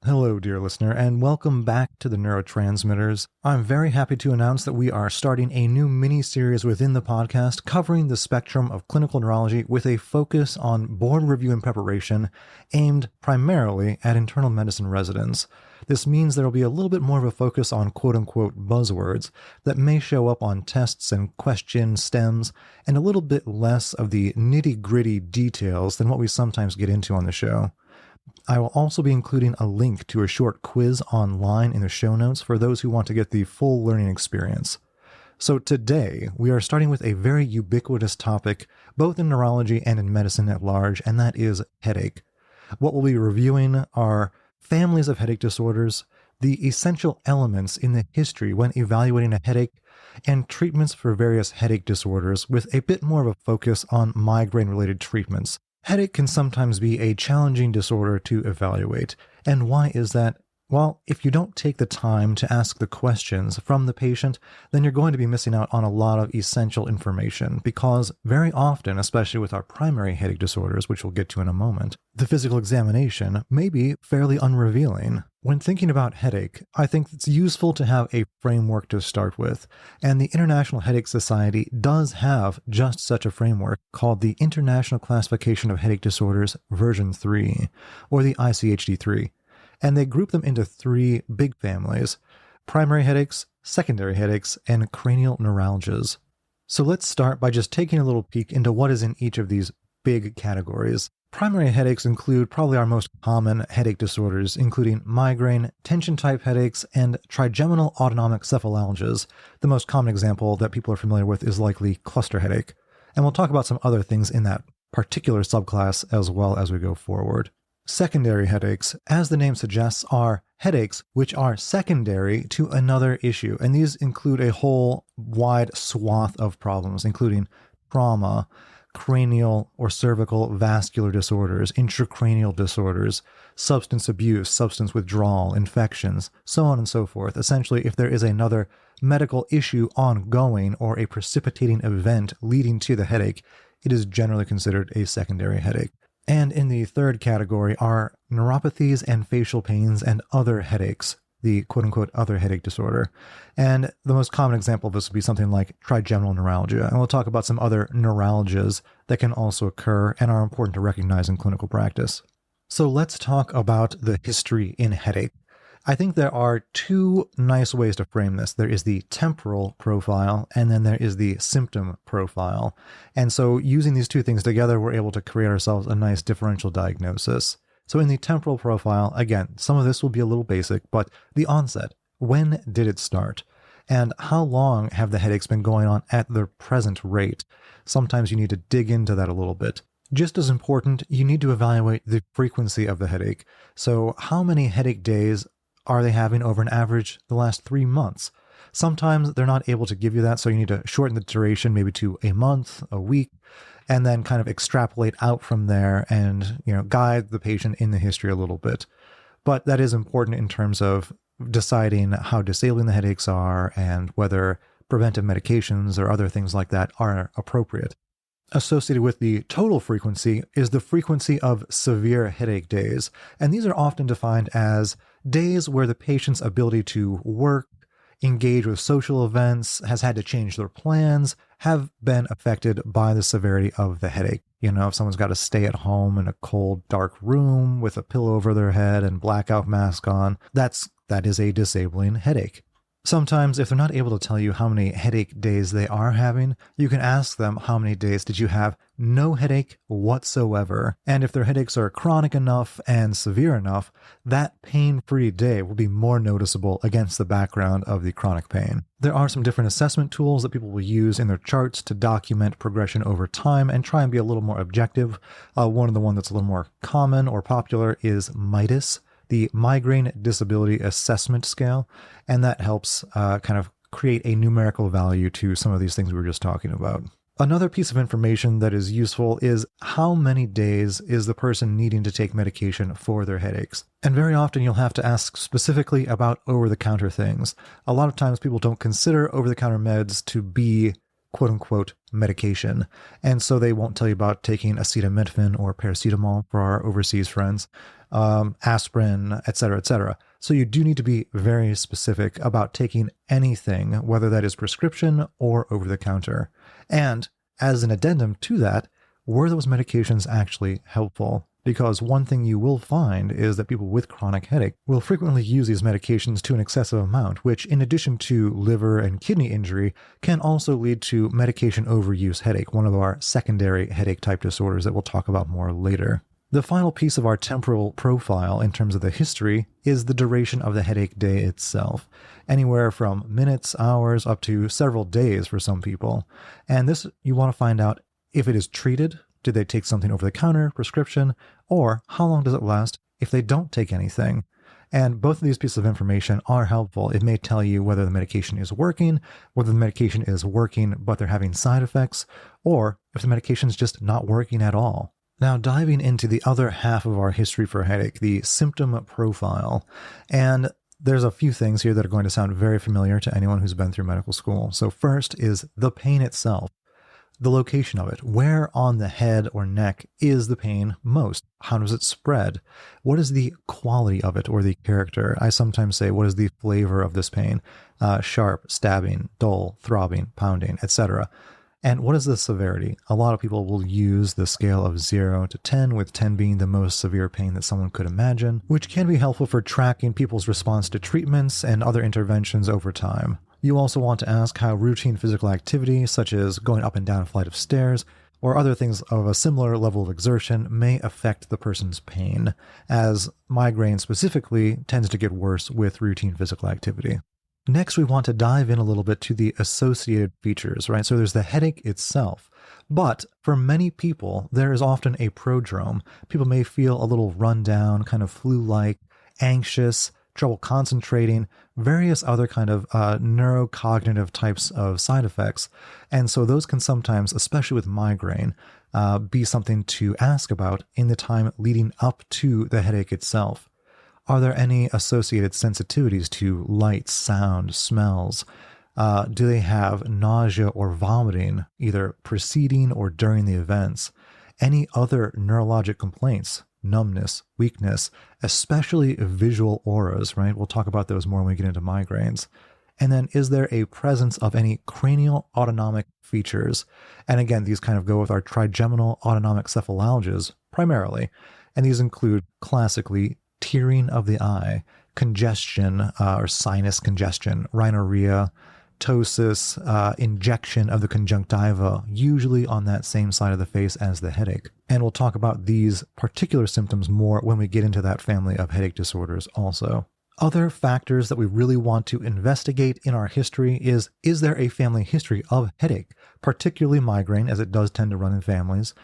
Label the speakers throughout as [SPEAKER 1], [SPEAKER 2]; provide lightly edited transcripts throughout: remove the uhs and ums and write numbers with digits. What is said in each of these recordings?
[SPEAKER 1] Hello, dear listener, and welcome back to the Neurotransmitters. I'm very happy to announce that we are starting a new mini-series within the podcast covering the spectrum of clinical neurology with a focus on board review and preparation aimed primarily at internal medicine residents. This means there will be a little bit more of a focus on quote-unquote buzzwords that may show up on tests and question stems, and a little bit less of the nitty-gritty details than what we sometimes get into on the show. I will also be including a link to a short quiz online in the show notes for those who want to get the full learning experience. So today, we are starting with a very ubiquitous topic, both in neurology and in medicine at large, and that is headache. What we'll be reviewing are families of headache disorders, the essential elements in the history when evaluating a headache, and treatments for various headache disorders with a bit more of a focus on migraine-related treatments. Headache can sometimes be a challenging disorder to evaluate. And why is that? Well, if you don't take the time to ask the questions from the patient, then you're going to be missing out on a lot of essential information because very often, especially with our primary headache disorders, which we'll get to in a moment, the physical examination may be fairly unrevealing. When thinking about headache, I think it's useful to have a framework to start with, and the International Headache Society does have just such a framework called the International Classification of Headache Disorders version 3, or the ICHD-3. And they group them into three big families: primary headaches, secondary headaches, and cranial neuralgias. So let's start by just taking a little peek into what is in each of these big categories. Primary headaches include probably our most common headache disorders, including migraine, tension-type headaches, and trigeminal autonomic cephalalgias. The most common example that people are familiar with is likely cluster headache. And we'll talk about some other things in that particular subclass as well as we go forward. Secondary headaches, as the name suggests, are headaches which are secondary to another issue, and these include a whole wide swath of problems, including trauma, cranial or cervical vascular disorders, intracranial disorders, substance abuse, substance withdrawal, infections, so on and so forth. Essentially, if there is another medical issue ongoing or a precipitating event leading to the headache, it is generally considered a secondary headache. And in the third category are neuropathies and facial pains and other headaches, the quote-unquote other headache disorder. And the most common example of this would be something like trigeminal neuralgia. And we'll talk about some other neuralgias that can also occur and are important to recognize in clinical practice. So let's talk about the history in headache. I think there are two nice ways to frame this. There is the temporal profile, and then there is the symptom profile. And so using these two things together, we're able to create ourselves a nice differential diagnosis. So in the temporal profile, again, some of this will be a little basic, but the onset, when did it start? And how long have the headaches been going on at their present rate? Sometimes you need to dig into that a little bit. Just as important, you need to evaluate the frequency of the headache. So how many headache days are they having over an average the last 3 months? Sometimes they're not able to give you that, so you need to shorten the duration maybe to a month, a week, and then kind of extrapolate out from there and, guide the patient in the history a little bit. But that is important in terms of deciding how disabling the headaches are and whether preventive medications or other things like that are appropriate. Associated with the total frequency is the frequency of severe headache days, and these are often defined as days where the patient's ability to work, engage with social events, has had to change their plans, have been affected by the severity of the headache. If someone's got to stay at home in a cold, dark room with a pillow over their head and blackout mask on, that is a disabling headache. Sometimes, if they're not able to tell you how many headache days they are having, you can ask them how many days did you have no headache whatsoever. And if their headaches are chronic enough and severe enough, that pain-free day will be more noticeable against the background of the chronic pain. There are some different assessment tools that people will use in their charts to document progression over time and try and be a little more objective. One of the ones that's a little more common or popular is MIDAS, the Migraine Disability Assessment Scale, and that helps kind of create a numerical value to some of these things we were just talking about. Another piece of information that is useful is how many days is the person needing to take medication for their headaches. And very often you'll have to ask specifically about over-the-counter things. A lot of times people don't consider over-the-counter meds to be quote-unquote medication, and so they won't tell you about taking acetaminophen or paracetamol for our overseas friends. aspirin, etc., etc. So you do need to be very specific about taking anything, whether that is prescription or over the counter. And as an addendum to that, were those medications actually helpful? Because one thing you will find is that people with chronic headache will frequently use these medications to an excessive amount, which, in addition to liver and kidney injury, can also lead to medication overuse headache, one of our secondary headache type disorders that we'll talk about more later. The final piece of our temporal profile in terms of the history is the duration of the headache day itself, anywhere from minutes, hours, up to several days for some people. And this, you want to find out if it is treated. Did they take something over the counter, prescription, or how long does it last if they don't take anything? And both of these pieces of information are helpful. It may tell you whether the medication is working, whether the medication is working but they're having side effects, or if the medication is just not working at all. Now, diving into the other half of our history for headache, the symptom profile. And there's a few things here that are going to sound very familiar to anyone who's been through medical school. So first is the pain itself. The location of it. Where on the head or neck is the pain most? How does it spread? What is the quality of it or the character? I sometimes say, what is the flavor of this pain? Sharp, stabbing, dull, throbbing, pounding, etc. And what is the severity? A lot of people will use the scale of 0 to 10, with 10 being the most severe pain that someone could imagine, which can be helpful for tracking people's response to treatments and other interventions over time. You also want to ask how routine physical activity, such as going up and down a flight of stairs, or other things of a similar level of exertion, may affect the person's pain, as migraine specifically tends to get worse with routine physical activity. Next, we want to dive in a little bit to the associated features, right? So there's the headache itself, but for many people, there is often a prodrome. People may feel a little run down, kind of flu-like, anxious, trouble concentrating, various other kind of neurocognitive types of side effects. And so those can sometimes, especially with migraine, be something to ask about in the time leading up to the headache itself. Are there any associated sensitivities to light, sound, smells? Do they have nausea or vomiting, either preceding or during the events? Any other neurologic complaints? Numbness, weakness, especially visual auras, right? We'll talk about those more when we get into migraines. And then, is there a presence of any cranial autonomic features? And again, these kind of go with our trigeminal autonomic cephalalgias primarily. And these include classically tearing of the eye, congestion or sinus congestion, rhinorrhea, ptosis, injection of the conjunctiva, usually on that same side of the face as the headache. And we'll talk about these particular symptoms more when we get into that family of headache disorders also. Other factors that we really want to investigate in our history is there a family history of headache, particularly migraine, as it does tend to run in families.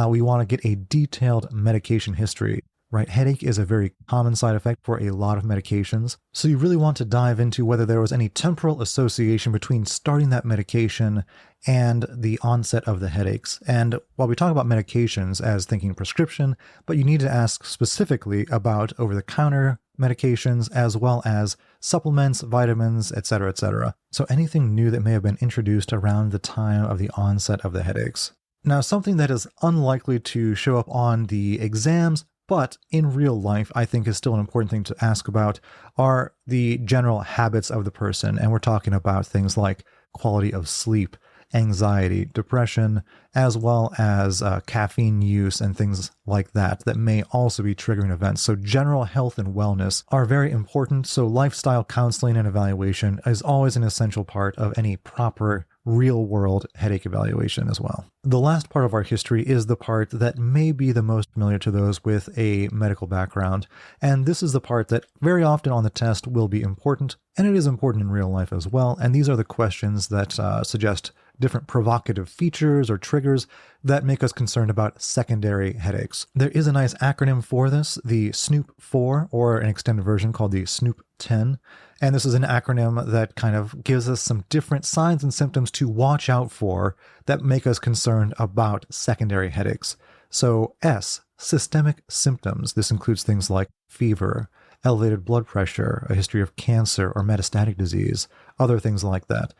[SPEAKER 1] We want to get a detailed medication history. Right, headache is a very common side effect for a lot of medications. So you really want to dive into whether there was any temporal association between starting that medication and the onset of the headaches. And while we talk about medications as thinking prescription, but you need to ask specifically about over-the-counter medications as well as supplements, vitamins, etc., etc. So anything new that may have been introduced around the time of the onset of the headaches. Now, something that is unlikely to show up on the exams, but in real life, I think is still an important thing to ask about, are the general habits of the person. And we're talking about things like quality of sleep, anxiety, depression, as well as caffeine use and things like that may also be triggering events. So general health and wellness are very important. So lifestyle counseling and evaluation is always an essential part of any proper real-world headache evaluation as well. The last part of our history is the part that may be the most familiar to those with a medical background, and this is the part that very often on the test will be important, and it is important in real life as well, and these are the questions that suggest different provocative features or triggers that make us concerned about secondary headaches. There is a nice acronym for this, the SNOOP-4, or an extended version called the SNOOP-10. And this is an acronym that kind of gives us some different signs and symptoms to watch out for that make us concerned about secondary headaches. So S, systemic symptoms. This includes things like fever, elevated blood pressure, a history of cancer or metastatic disease, other things like that.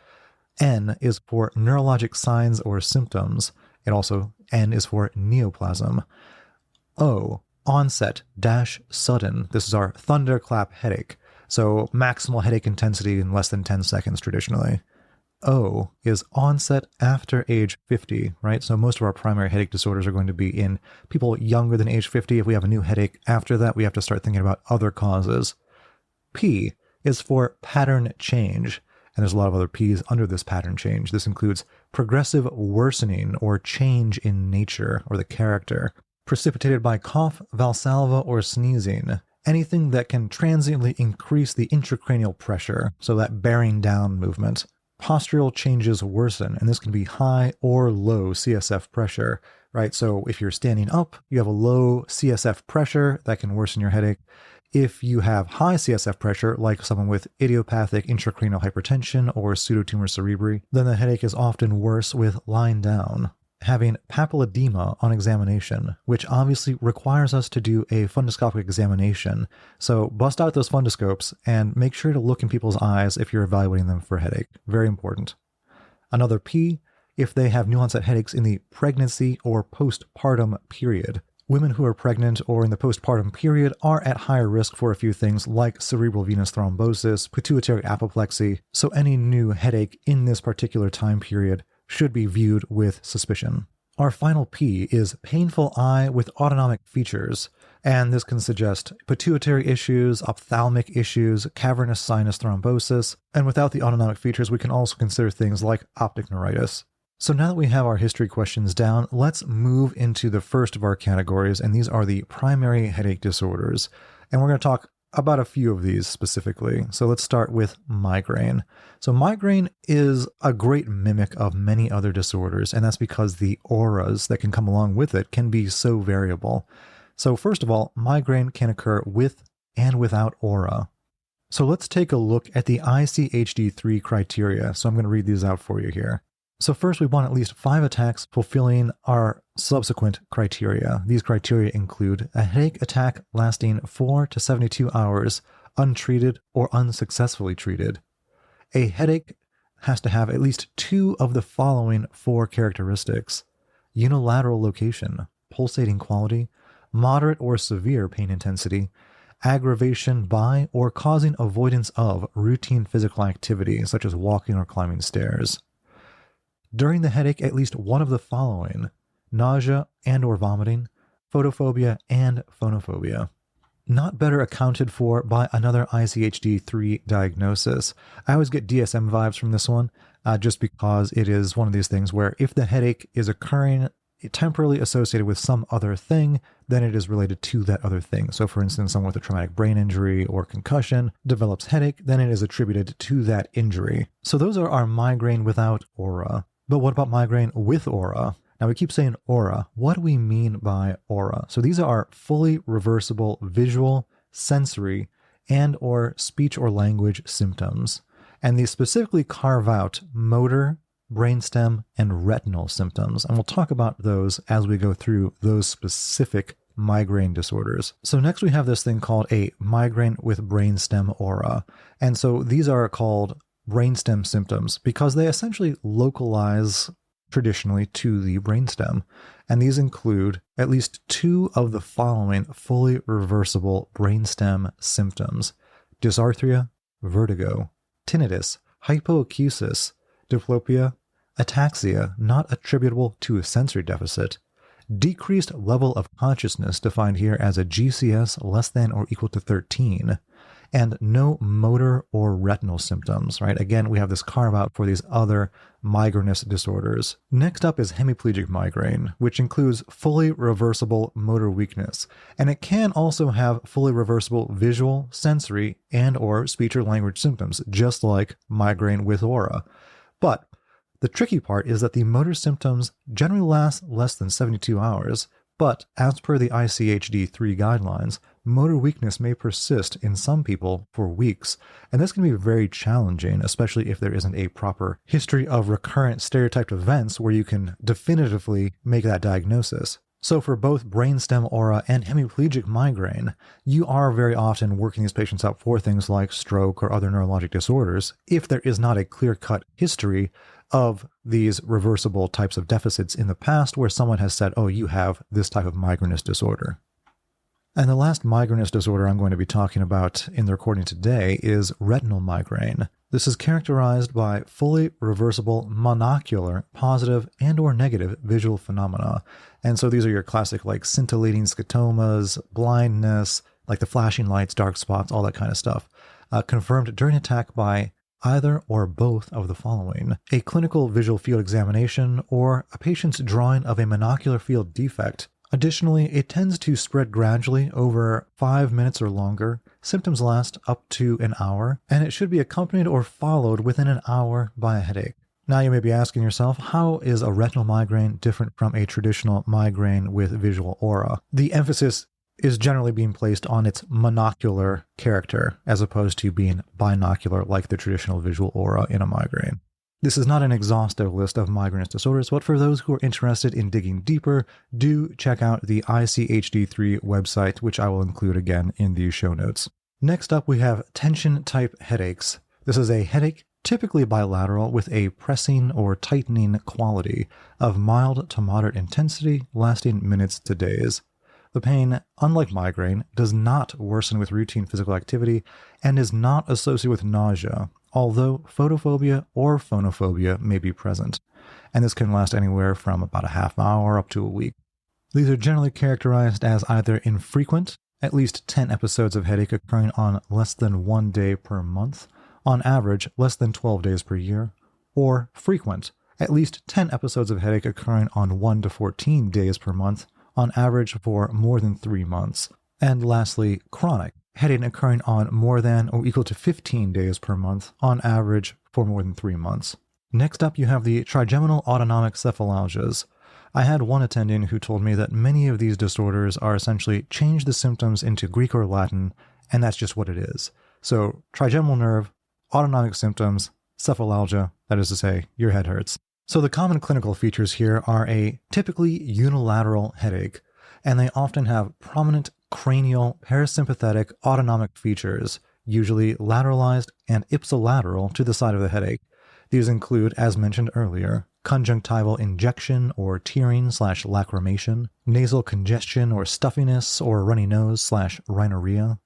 [SPEAKER 1] N is for neurologic signs or symptoms. N is for neoplasm. O, Onset dash sudden. This is our thunderclap headache. So maximal headache intensity in less than 10 seconds traditionally. O is onset after age 50, right? So most of our primary headache disorders are going to be in people younger than age 50. If we have a new headache after that, we have to start thinking about other causes. P is for pattern change. And there's a lot of other P's under this pattern change. This includes progressive worsening or change in nature or the character, precipitated by cough, valsalva, or sneezing. Anything that can transiently increase the intracranial pressure, so that bearing down movement. Postural changes worsen, and this can be high or low CSF pressure, right? So if you're standing up, you have a low CSF pressure, that can worsen your headache. If you have high CSF pressure, like someone with idiopathic intracranial hypertension or pseudotumor cerebri, then the headache is often worse with lying down. Having papilledema on examination, which obviously requires us to do a fundoscopic examination. So bust out those fundoscopes and make sure to look in people's eyes if you're evaluating them for headache. Very important. Another P, if they have new onset headaches in the pregnancy or postpartum period. Women who are pregnant or in the postpartum period are at higher risk for a few things like cerebral venous thrombosis, pituitary apoplexy, so any new headache in this particular time period should be viewed with suspicion. Our final P is painful eye with autonomic features, and this can suggest pituitary issues, ophthalmic issues, cavernous sinus thrombosis, and without the autonomic features, we can also consider things like optic neuritis. So now that we have our history questions down, let's move into the first of our categories, and these are the primary headache disorders. And we're going to talk about a few of these specifically. So let's start with migraine. So migraine is a great mimic of many other disorders, and that's because the auras that can come along with it can be so variable. So first of all, migraine can occur with and without aura. So let's take a look at the ICHD-3 criteria. So I'm going to read these out for you here. So first, we want at least 5 attacks fulfilling our subsequent criteria. These criteria include a headache attack lasting 4 to 72 hours, untreated or unsuccessfully treated. A headache has to have at least 2 of the following 4 characteristics: unilateral location, pulsating quality, moderate or severe pain intensity, aggravation by or causing avoidance of routine physical activity, such as walking or climbing stairs. During the headache, at least one of the following: nausea and or vomiting, photophobia and phonophobia. Not better accounted for by another ICHD-3 diagnosis. I always get DSM vibes from this one, just because it is one of these things where if the headache is occurring temporarily associated with some other thing, then it is related to that other thing. So for instance, someone with a traumatic brain injury or concussion develops headache, then it is attributed to that injury. So those are our migraine without aura. But what about migraine with aura? Now we keep saying aura. What do we mean by aura? So these are fully reversible visual, sensory, and or speech or language symptoms. And these specifically carve out motor, brainstem, and retinal symptoms. And we'll talk about those as we go through those specific migraine disorders. So next we have this thing called a migraine with brainstem aura. And so these are called brainstem symptoms because they essentially localize traditionally to the brainstem. And these include at least 2 of the following fully reversible brainstem symptoms: dysarthria, vertigo, tinnitus, hypoacusis, diplopia, ataxia not attributable to a sensory deficit, decreased level of consciousness defined here as a GCS less than or equal to 13, and no motor or retinal symptoms, right? Again, we have this carve out for these other migrainous disorders. Next up is hemiplegic migraine, which includes fully reversible motor weakness. And it can also have fully reversible visual, sensory, and or speech or language symptoms, just like migraine with aura. But the tricky part is that the motor symptoms generally last less than 72 hours, but as per the ICHD-3 guidelines, motor weakness may persist in some people for weeks, and this can be very challenging, especially if there isn't a proper history of recurrent stereotyped events where you can definitively make that diagnosis. So for both brainstem aura and hemiplegic migraine, you are very often working these patients up for things like stroke or other neurologic disorders if there is not a clear-cut history of these reversible types of deficits in the past where someone has said, oh, you have this type of migrainous disorder. And the last migrainous disorder I'm going to be talking about in the recording today is retinal migraine. This is characterized by fully reversible monocular positive and or negative visual phenomena. And so these are your classic like scintillating scotomas, blindness, like the flashing lights, dark spots, all that kind of stuff. Confirmed during attack by either or both of the following: a clinical visual field examination or a patient's drawing of a monocular field defect. Additionally, it tends to spread gradually over 5 minutes or longer. Symptoms last up to an hour, and it should be accompanied or followed within an hour by a headache. Now you may be asking yourself, how is a retinal migraine different from a traditional migraine with visual aura? The emphasis is generally being placed on its monocular character, as opposed to being binocular like the traditional visual aura in a migraine. This is not an exhaustive list of migrainous disorders, but for those who are interested in digging deeper, do check out the ICHD3 website, which I will include again in the show notes. Next up, we have tension-type headaches. This is a headache typically bilateral with a pressing or tightening quality of mild to moderate intensity lasting minutes to days. The pain, unlike migraine, does not worsen with routine physical activity and is not associated with nausea, although photophobia or phonophobia may be present, and this can last anywhere from about a half hour up to a week. These are generally characterized as either infrequent, at least 10 episodes of headache occurring on less than 1 day per month, on average less than 12 days per year, or frequent, at least 10 episodes of headache occurring on 1 to 14 days per month, on average for more than 3 months. And lastly, chronic, headache occurring on more than or equal to 15 days per month, on average for more than 3 months. Next up, you have the trigeminal autonomic cephalalgias. I had one attending who told me that many of these disorders are essentially change the symptoms into Greek or Latin, and that's just what it is. So trigeminal nerve, autonomic symptoms, cephalalgia, that is to say, your head hurts. So the common clinical features here are a typically unilateral headache, and they often have prominent cranial parasympathetic autonomic features, usually lateralized and ipsilateral to the side of the headache. These include, as mentioned earlier, conjunctival injection or tearing/lacrimation, nasal congestion or stuffiness or runny nose/rhinorrhea,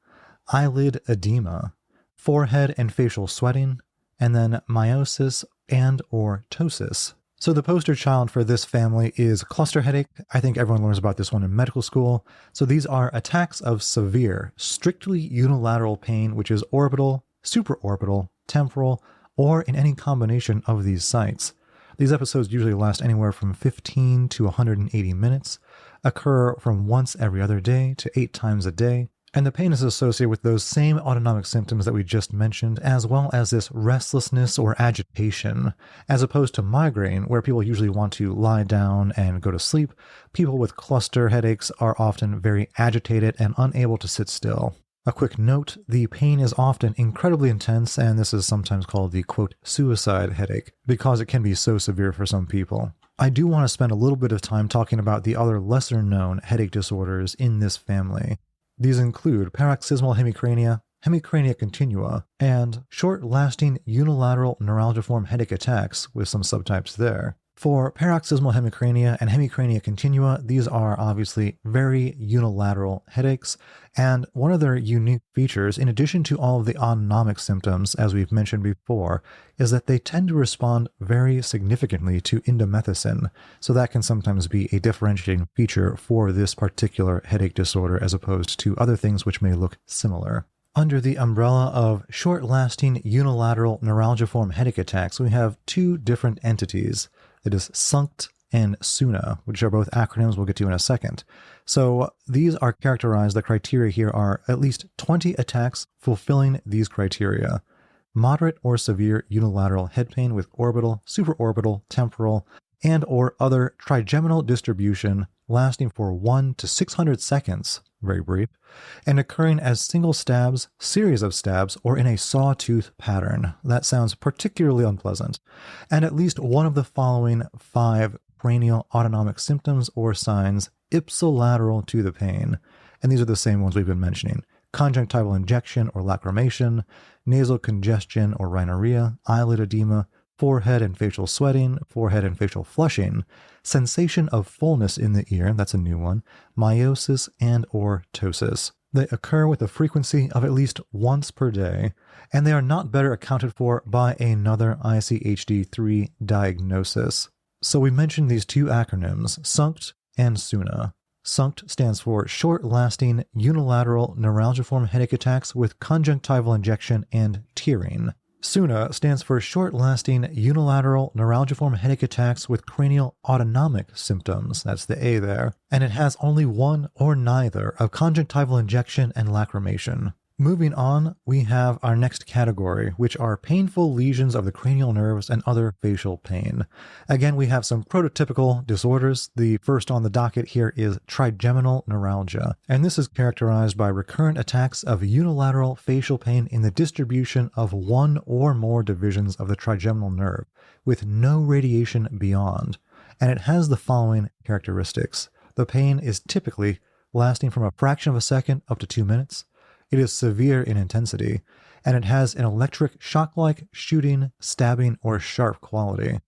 [SPEAKER 1] eyelid edema, forehead and facial sweating, and then meiosis and or ptosis. So the poster child for this family is cluster headache. I think everyone learns about this one in medical school. So these are attacks of severe, strictly unilateral pain, which is orbital, supraorbital, temporal, or in any combination of these sites. These episodes usually last anywhere from 15 to 180 minutes, occur from once every other day to 8 times a day, and the pain is associated with those same autonomic symptoms that we just mentioned, as well as this restlessness or agitation. As opposed to migraine, where people usually want to lie down and go to sleep, people with cluster headaches are often very agitated and unable to sit still. A quick note, the pain is often incredibly intense, and this is sometimes called the, quote, suicide headache, because it can be so severe for some people. I do want to spend a little bit of time talking about the other lesser-known headache disorders in this family. These include paroxysmal hemicrania, hemicrania continua, and short-lasting unilateral neuralgiform headache attacks, with some subtypes there. For paroxysmal hemicrania and hemicrania continua, these are obviously very unilateral headaches, and one of their unique features, in addition to all of the autonomic symptoms, as we've mentioned before, is that they tend to respond very significantly to indomethacin, so that can sometimes be a differentiating feature for this particular headache disorder as opposed to other things which may look similar. Under the umbrella of short-lasting unilateral neuralgiform headache attacks, we have two different entities. It is SUNCT and SUNA, which are both acronyms we'll get to in a second. So these are characterized, the criteria here are at least 20 attacks fulfilling these criteria. Moderate or severe unilateral head pain with orbital, supraorbital, temporal, and or other trigeminal distribution lasting for 1 to 600 seconds, very brief, and occurring as single stabs, series of stabs, or in a sawtooth pattern. That sounds particularly unpleasant. And at least one of the following 5 cranial autonomic symptoms or signs ipsilateral to the pain. And these are the same ones we've been mentioning. Conjunctival injection or lacrimation, nasal congestion or rhinorrhea, eyelid edema, forehead and facial sweating, forehead and facial flushing, sensation of fullness in the ear, that's a new one, meiosis and or ptosis. They occur with a frequency of at least once per day, and they are not better accounted for by another ICHD-3 diagnosis. So we mentioned these two acronyms, SUNCT and SUNA. SUNCT stands for short-lasting unilateral neuralgiform headache attacks with conjunctival injection and tearing. SUNA stands for short-lasting unilateral neuralgiform headache attacks with cranial autonomic symptoms, that's the A there, and it has only one or neither of conjunctival injection and lacrimation. Moving on, we have our next category, which are painful lesions of the cranial nerves and other facial pain. Again, we have some prototypical disorders. The first on the docket here is trigeminal neuralgia, and this is characterized by recurrent attacks of unilateral facial pain in the distribution of one or more divisions of the trigeminal nerve, with no radiation beyond. And it has the following characteristics. The pain is typically lasting from a fraction of a second up to 2 minutes. It is severe in intensity, and it has an electric shock-like shooting, stabbing, or sharp quality.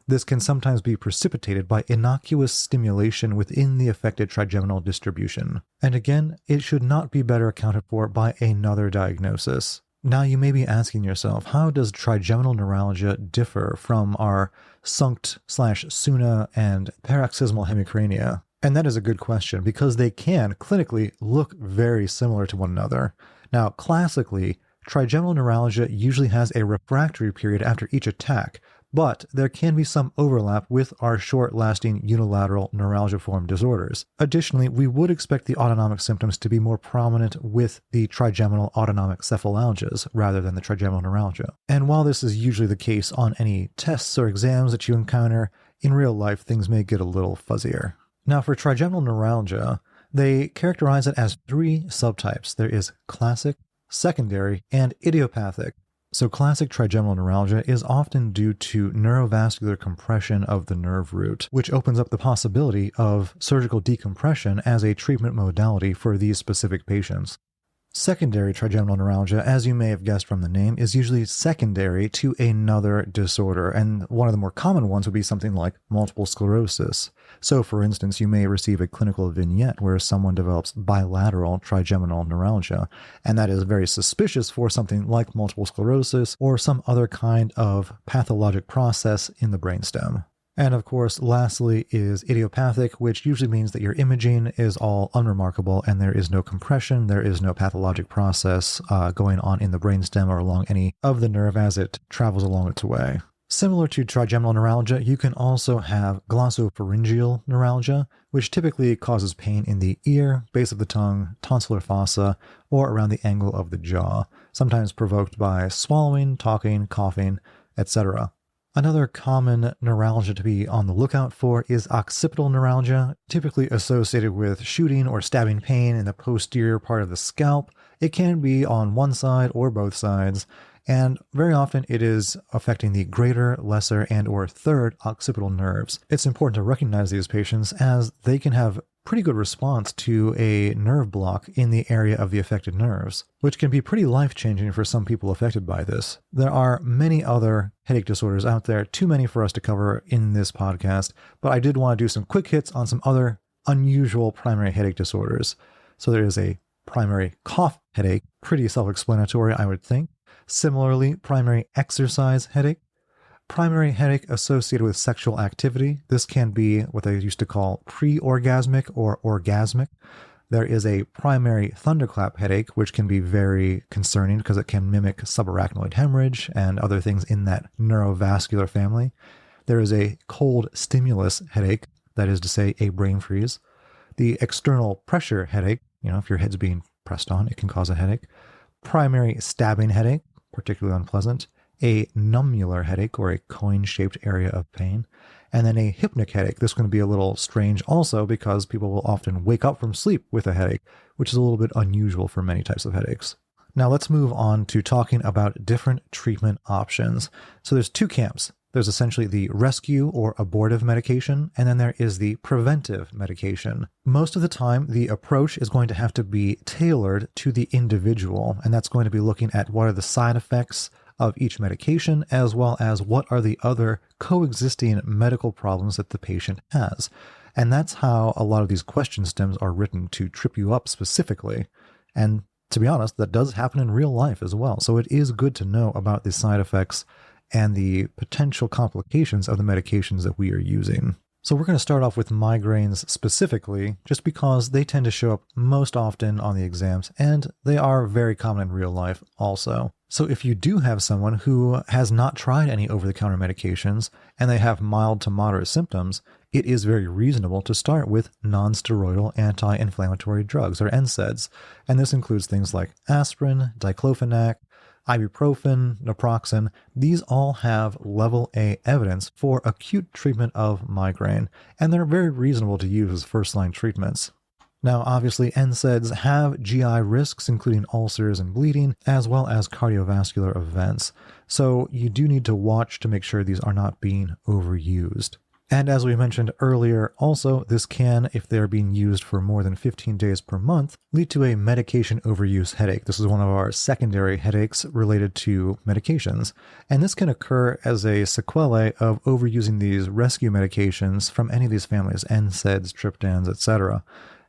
[SPEAKER 1] This can sometimes be precipitated by innocuous stimulation within the affected trigeminal distribution. And again, it should not be better accounted for by another diagnosis. Now you may be asking yourself, how does trigeminal neuralgia differ from our SUNCT/SUNA and paroxysmal hemicrania? And that is a good question because they can clinically look very similar to one another. Now, classically, trigeminal neuralgia usually has a refractory period after each attack, but there can be some overlap with our short-lasting unilateral neuralgiform disorders. Additionally, we would expect the autonomic symptoms to be more prominent with the trigeminal autonomic cephalalgias rather than the trigeminal neuralgia. And while this is usually the case on any tests or exams that you encounter, in real life things may get a little fuzzier. Now, for trigeminal neuralgia, they characterize it as 3 subtypes. There is classic, secondary, and idiopathic. So classic trigeminal neuralgia is often due to neurovascular compression of the nerve root, which opens up the possibility of surgical decompression as a treatment modality for these specific patients. Secondary trigeminal neuralgia, as you may have guessed from the name, is usually secondary to another disorder, and one of the more common ones would be something like multiple sclerosis. So, for instance, you may receive a clinical vignette where someone develops bilateral trigeminal neuralgia, and that is very suspicious for something like multiple sclerosis or some other kind of pathologic process in the brainstem. And of course, lastly is idiopathic, which usually means that your imaging is all unremarkable and there is no compression, there is no pathologic process going on in the brainstem or along any of the nerve as it travels along its way. Similar to trigeminal neuralgia, you can also have glossopharyngeal neuralgia, which typically causes pain in the ear, base of the tongue, tonsillar fossa, or around the angle of the jaw, sometimes provoked by swallowing, talking, coughing, etc. Another common neuralgia to be on the lookout for is occipital neuralgia, typically associated with shooting or stabbing pain in the posterior part of the scalp. It can be on one side or both sides, and very often it is affecting the greater, lesser, and or third occipital nerves. It's important to recognize these patients as they can have pretty good response to a nerve block in the area of the affected nerves, which can be pretty life-changing for some people affected by this. There are many other headache disorders out there, too many for us to cover in this podcast, but I did want to do some quick hits on some other unusual primary headache disorders. So there is a primary cough headache, pretty self-explanatory, I would think. Similarly, primary exercise headache. Primary headache associated with sexual activity. This can be what they used to call pre-orgasmic or orgasmic. There is a primary thunderclap headache, which can be very concerning because it can mimic subarachnoid hemorrhage and other things in that neurovascular family. There is a cold stimulus headache, that is to say, a brain freeze. The external pressure headache, if your head's being pressed on, it can cause a headache. Primary stabbing headache, particularly unpleasant. A nummular headache, or a coin-shaped area of pain, and then a hypnic headache. This is going to be a little strange also because people will often wake up from sleep with a headache, which is a little bit unusual for many types of headaches. Now let's move on to talking about different treatment options. So there's 2 camps. There's essentially the rescue or abortive medication, and then there is the preventive medication. Most of the time, the approach is going to have to be tailored to the individual, and that's going to be looking at what are the side effects of each medication, as well as what are the other coexisting medical problems that the patient has. And that's how a lot of these question stems are written, to trip you up specifically. And to be honest, that does happen in real life as well. So it is good to know about the side effects and the potential complications of the medications that we are using. So we're going to start off with migraines specifically, just because they tend to show up most often on the exams, and they are very common in real life also. So if you do have someone who has not tried any over-the-counter medications, and they have mild to moderate symptoms, it is very reasonable to start with non-steroidal anti-inflammatory drugs, or NSAIDs. And this includes things like aspirin, diclofenac, ibuprofen, naproxen. These all have level A evidence for acute treatment of migraine, and they're very reasonable to use as first-line treatments. Now, obviously, NSAIDs have GI risks, including ulcers and bleeding, as well as cardiovascular events. So you do need to watch to make sure these are not being overused. And as we mentioned earlier, also, this can, if they're being used for more than 15 days per month, lead to a medication overuse headache. This is one of our secondary headaches related to medications. And this can occur as a sequelae of overusing these rescue medications from any of these families, NSAIDs, triptans, etc.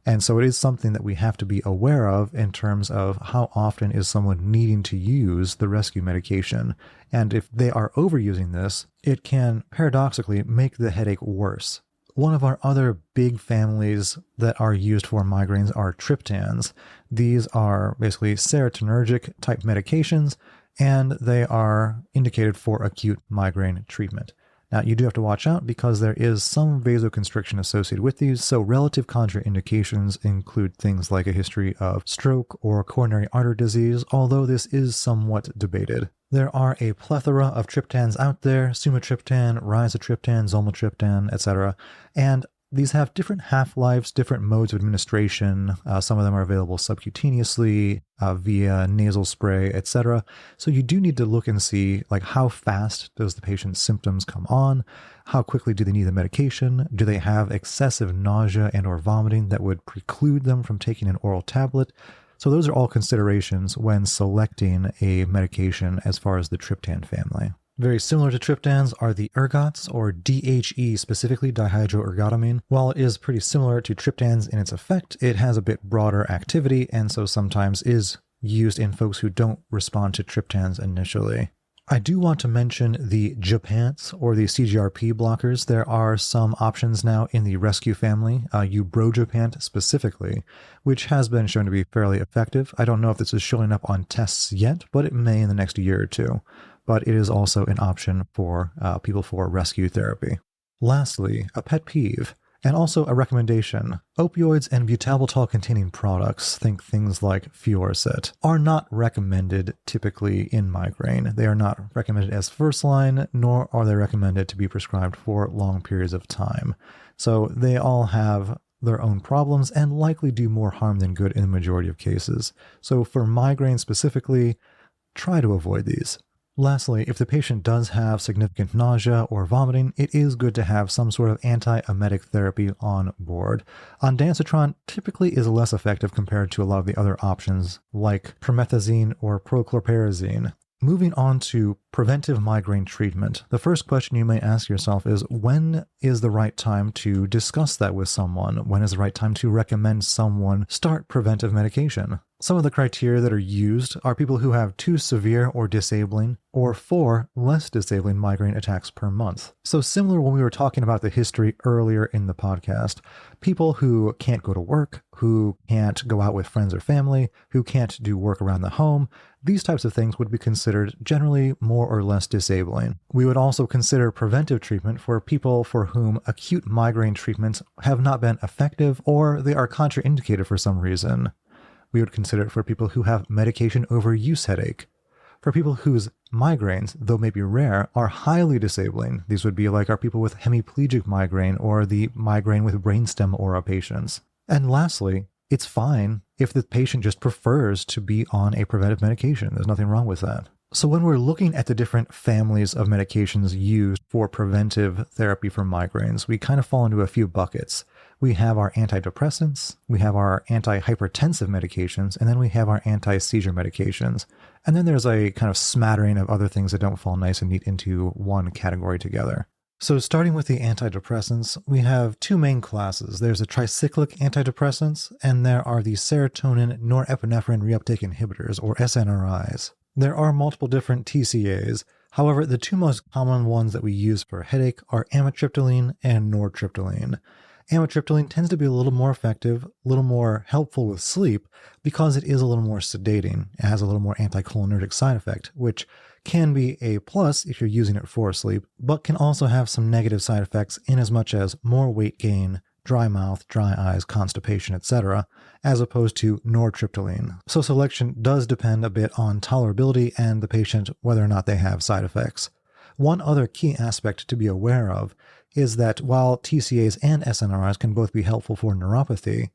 [SPEAKER 1] And so it is something that we have to be aware of in terms of how often is someone needing to use the rescue medication. And if they are overusing this, it can paradoxically make the headache worse. One of our other big families that are used for migraines are triptans. These are basically serotonergic type medications, and they are indicated for acute migraine treatment. Now, you do have to watch out because there is some vasoconstriction associated with these, so relative contraindications include things like a history of stroke or coronary artery disease, although this is somewhat debated. There are a plethora of triptans out there: sumatriptan, rizatriptan, zolmitriptan, etc. And these have different half-lives, different modes of administration. Some of them are available subcutaneously, via nasal spray, etc. So you do need to look and see, like, how fast does the patient's symptoms come on? How quickly do they need the medication? Do they have excessive nausea and or vomiting that would preclude them from taking an oral tablet? So those are all considerations when selecting a medication as far as the triptan family. Very similar to triptans are the ergots, or DHE, specifically dihydroergotamine. While it is pretty similar to triptans in its effect, it has a bit broader activity, and so sometimes is used in folks who don't respond to triptans initially. I do want to mention the Gepants, or the CGRP blockers. There are some options now in the rescue family, ubrogepant specifically, which has been shown to be fairly effective. I don't know if this is showing up on tests yet, but it may in the next year or two. But it is also an option for people for rescue therapy. Lastly, a pet peeve, and also a recommendation: opioids and butalbital-containing products, think things like Fioricet, are not recommended typically in migraine. They are not recommended as first line, nor are they recommended to be prescribed for long periods of time. So they all have their own problems and likely do more harm than good in the majority of cases. So for migraine specifically, try to avoid these. Lastly, if the patient does have significant nausea or vomiting, it is good to have some sort of antiemetic therapy on board. Ondansetron typically is less effective compared to a lot of the other options like promethazine or prochlorperazine. Moving on to preventive migraine treatment, the first question you may ask yourself is, when is the right time to discuss that with someone? When is the right time to recommend someone start preventive medication? Some of the criteria that are used are people who have 2 severe or disabling, or 4 less disabling migraine attacks per month. So similar when we were talking about the history earlier in the podcast, people who can't go to work, who can't go out with friends or family, who can't do work around the home, these types of things would be considered generally more or less disabling. We would also consider preventive treatment for people for whom acute migraine treatments have not been effective or they are contraindicated for some reason. We would consider it for people who have medication overuse headache. For people whose migraines, though maybe rare, are highly disabling, these would be like our people with hemiplegic migraine or the migraine with brainstem aura patients. And lastly, it's fine if the patient just prefers to be on a preventive medication. There's nothing wrong with that. So when we're looking at the different families of medications used for preventive therapy for migraines, we kind of fall into a few buckets. We have our antidepressants, we have our antihypertensive medications, and then we have our anti-seizure medications. And then there's a kind of smattering of other things that don't fall nice and neat into one category together. So starting with the antidepressants, we have two main classes. There's the tricyclic antidepressants, and there are the serotonin norepinephrine reuptake inhibitors, or SNRIs. There are multiple different TCAs. However, the two most common ones that we use for headache are amitriptyline and nortriptyline. Amitriptyline tends to be a little more effective, a little more helpful with sleep because it is a little more sedating. It has a little more anticholinergic side effect, which can be a plus if you're using it for sleep, but can also have some negative side effects in as much as more weight gain, dry mouth, dry eyes, constipation, etc., as opposed to nortriptyline. So selection does depend a bit on tolerability and the patient, whether or not they have side effects. One other key aspect to be aware of is that while TCAs and SNRIs can both be helpful for neuropathy,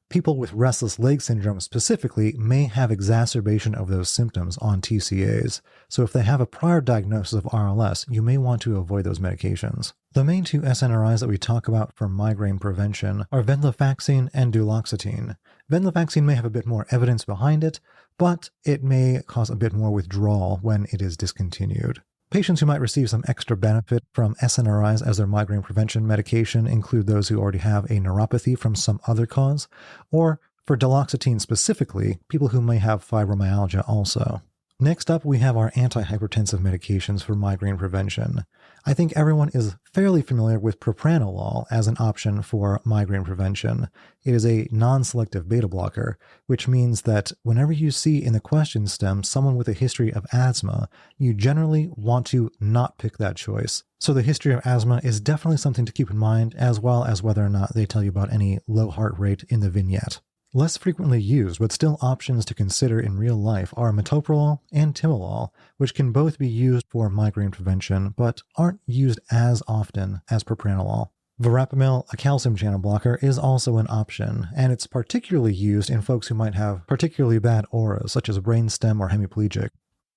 [SPEAKER 1] people with restless leg syndrome specifically may have exacerbation of those symptoms on TCAs. So if they have a prior diagnosis of RLS, you may want to avoid those medications. The main two SNRIs that we talk about for migraine prevention are venlafaxine and duloxetine. Venlafaxine may have a bit more evidence behind it, but it may cause a bit more withdrawal when it is discontinued. Patients who might receive some extra benefit from SNRIs as their migraine prevention medication include those who already have a neuropathy from some other cause, or for duloxetine specifically, people who may have fibromyalgia also. Next up, we have our antihypertensive medications for migraine prevention. I think everyone is fairly familiar with propranolol as an option for migraine prevention. It is a non-selective beta blocker, which means that whenever you see in the question stem someone with a history of asthma, you generally want to not pick that choice. So the history of asthma is definitely something to keep in mind, as well as whether or not they tell you about any low heart rate in the vignette. Less frequently used, but still options to consider in real life, are metoprolol and timolol, which can both be used for migraine prevention, but aren't used as often as propranolol. Verapamil, a calcium channel blocker, is also an option, and it's particularly used in folks who might have particularly bad auras, such as brainstem or hemiplegic.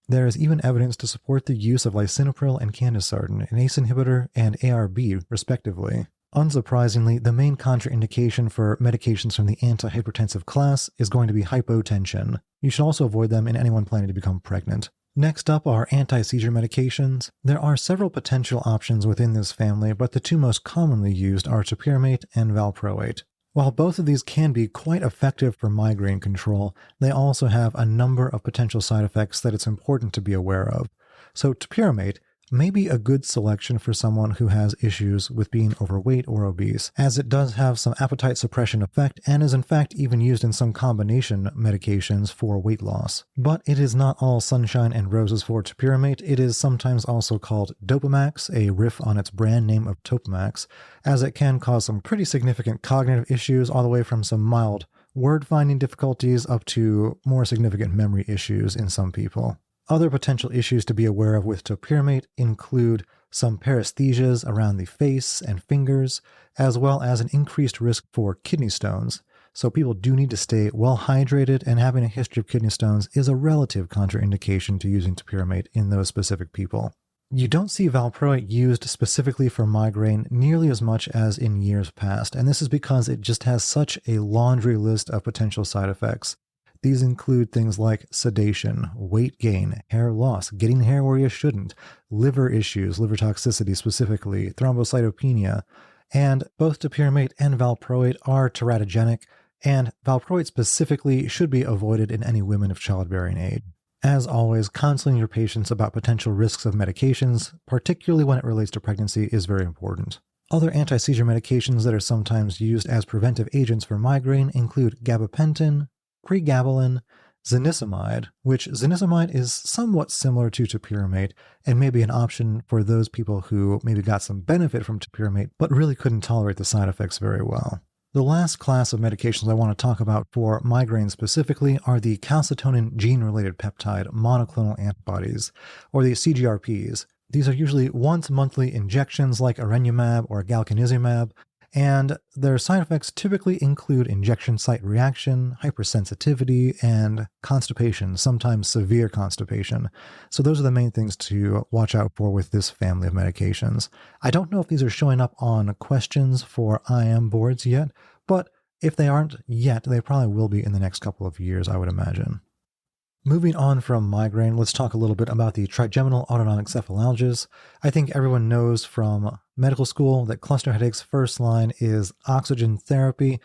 [SPEAKER 1] There is even evidence to support the use of lisinopril and candesartan, an ACE inhibitor and ARB, respectively. Unsurprisingly, the main contraindication for medications from the antihypertensive class is going to be hypotension. You should also avoid them in anyone planning to become pregnant. Next up are anti-seizure medications. There are several potential options within this family, but the two most commonly used are topiramate and valproate. While both of these can be quite effective for migraine control, they also have a number of potential side effects that it's important to be aware of. So topiramate may be a good selection for someone who has issues with being overweight or obese, as it does have some appetite suppression effect and is in fact even used in some combination medications for weight loss. But it is not all sunshine and roses for topiramate. It is sometimes also called Dopamax, a riff on its brand name of Topamax, as it can cause some pretty significant cognitive issues, all the way from some mild word-finding difficulties up to more significant memory issues in some people. Other potential issues to be aware of with topiramate include some paresthesias around the face and fingers, as well as an increased risk for kidney stones. So people do need to stay well hydrated, and having a history of kidney stones is a relative contraindication to using topiramate in those specific people. You don't see valproate used specifically for migraine nearly as much as in years past, and this is because it just has such a laundry list of potential side effects. These include things like sedation, weight gain, hair loss, getting hair where you shouldn't, liver issues, liver toxicity specifically, thrombocytopenia, and both topiramate and valproate are teratogenic, and valproate specifically should be avoided in any women of childbearing age. As always, counseling your patients about potential risks of medications, particularly when it relates to pregnancy, is very important. Other anti-seizure medications that are sometimes used as preventive agents for migraine include gabapentin, pregabalin, zonisamide, which zonisamide is somewhat similar to topiramate and may be an option for those people who maybe got some benefit from topiramate but really couldn't tolerate the side effects very well. The last class of medications I want to talk about for migraine specifically are the calcitonin gene-related peptide monoclonal antibodies, or the CGRPs. These are usually once-monthly injections like arenumab or galcanezumab, and their side effects typically include injection site reaction, hypersensitivity, and constipation, sometimes severe constipation. So those are the main things to watch out for with this family of medications. I don't know if these are showing up on questions for IM boards yet, but if they aren't yet, they probably will be in the next couple of years, I would imagine. Moving on from migraine, let's talk a little bit about the trigeminal autonomic cephalalgias. I think everyone knows from medical school that cluster headaches first line is oxygen therapy.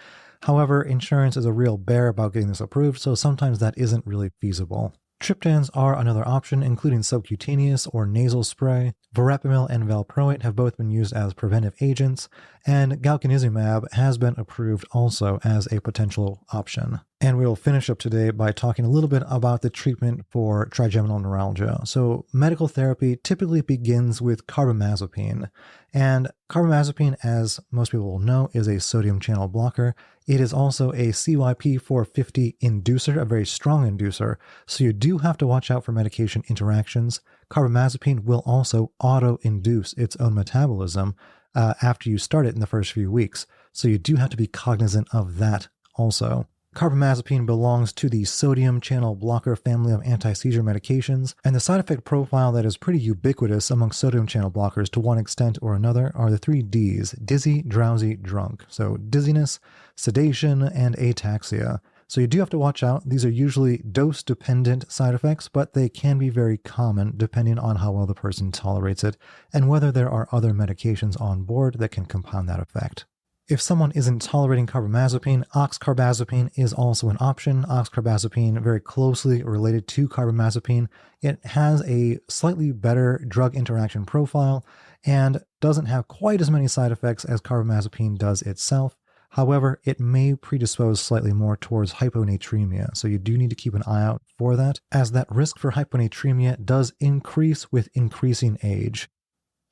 [SPEAKER 1] However, insurance is a real bear about getting this approved, so sometimes that isn't really feasible. Triptans are another option, including subcutaneous or nasal spray. Verapamil and valproate have both been used as preventive agents, and galcanezumab has been approved also as a potential option. And we'll finish up today by talking a little bit about the treatment for trigeminal neuralgia. So medical therapy typically begins with carbamazepine, and carbamazepine, as most people will know, is a sodium channel blocker. It is also a CYP450 inducer, a very strong inducer, so you do have to watch out for medication interactions. Carbamazepine will also auto-induce its own metabolism after you start it in the first few weeks, so you do have to be cognizant of that also. Carbamazepine belongs to the sodium channel blocker family of anti-seizure medications, and the side effect profile that is pretty ubiquitous among sodium channel blockers to one extent or another are the 3 Ds: dizzy, drowsy, drunk. So dizziness, sedation, and ataxia. So you do have to watch out. These are usually dose-dependent side effects, but they can be very common depending on how well the person tolerates it and whether there are other medications on board that can compound that effect. If someone isn't tolerating carbamazepine, oxcarbazepine is also an option. Oxcarbazepine, very closely related to carbamazepine. It has a slightly better drug interaction profile and doesn't have quite as many side effects as carbamazepine does itself. However, it may predispose slightly more towards hyponatremia, so you do need to keep an eye out for that, as that risk for hyponatremia does increase with increasing age.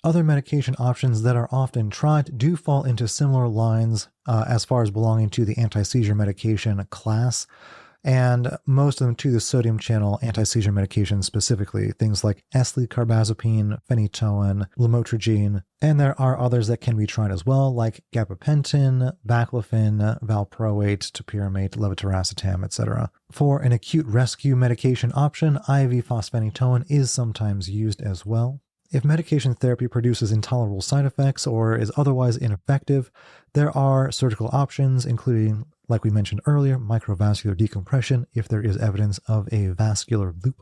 [SPEAKER 1] Other medication options that are often tried do fall into similar lines as far as belonging to the anti-seizure medication class, and most of them to the sodium channel anti-seizure medications specifically, things like eslicarbazepine, phenytoin, lamotrigine, and there are others that can be tried as well, like gabapentin, baclofen, valproate, topiramate, levetiracetam, etc. For an acute rescue medication option, IV fosphenytoin is sometimes used as well. If medication therapy produces intolerable side effects or is otherwise ineffective, there are surgical options, including, like we mentioned earlier, microvascular decompression if there is evidence of a vascular loop,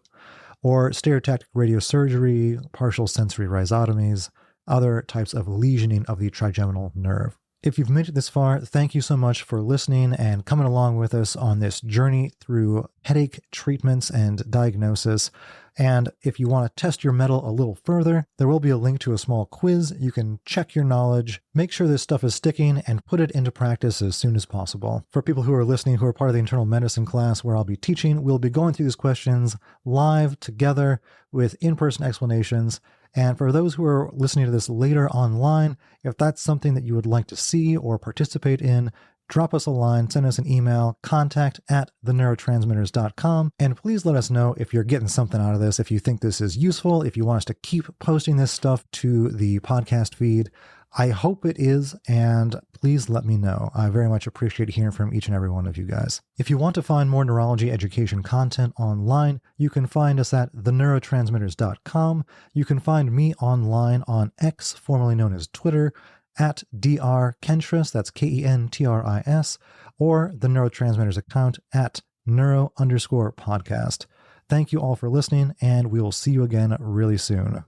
[SPEAKER 1] or stereotactic radiosurgery, partial sensory rhizotomies, other types of lesioning of the trigeminal nerve. If you've made it this far, thank you so much for listening and coming along with us on this journey through headache treatments and diagnosis. And if you want to test your mettle a little further, there will be a link to a small quiz. You can check your knowledge, make sure this stuff is sticking, and put it into practice as soon as possible. For people who are listening who are part of the internal medicine class where I'll be teaching, we'll be going through these questions live together with in-person explanations. And for those who are listening to this later online, if that's something that you would like to see or participate in, drop us a line, send us an email, contact@theneurotransmitters.com, and please let us know if you're getting something out of this, if you think this is useful, if you want us to keep posting this stuff to the podcast feed. I hope it is, and please let me know. I very much appreciate hearing from each and every one of you guys. If you want to find more neurology education content online, you can find us at theneurotransmitters.com. You can find me online on X, formerly known as Twitter, at drkentris, that's Kentris, or the Neurotransmitters account at neuro_podcast. Thank you all for listening, and we will see you again really soon.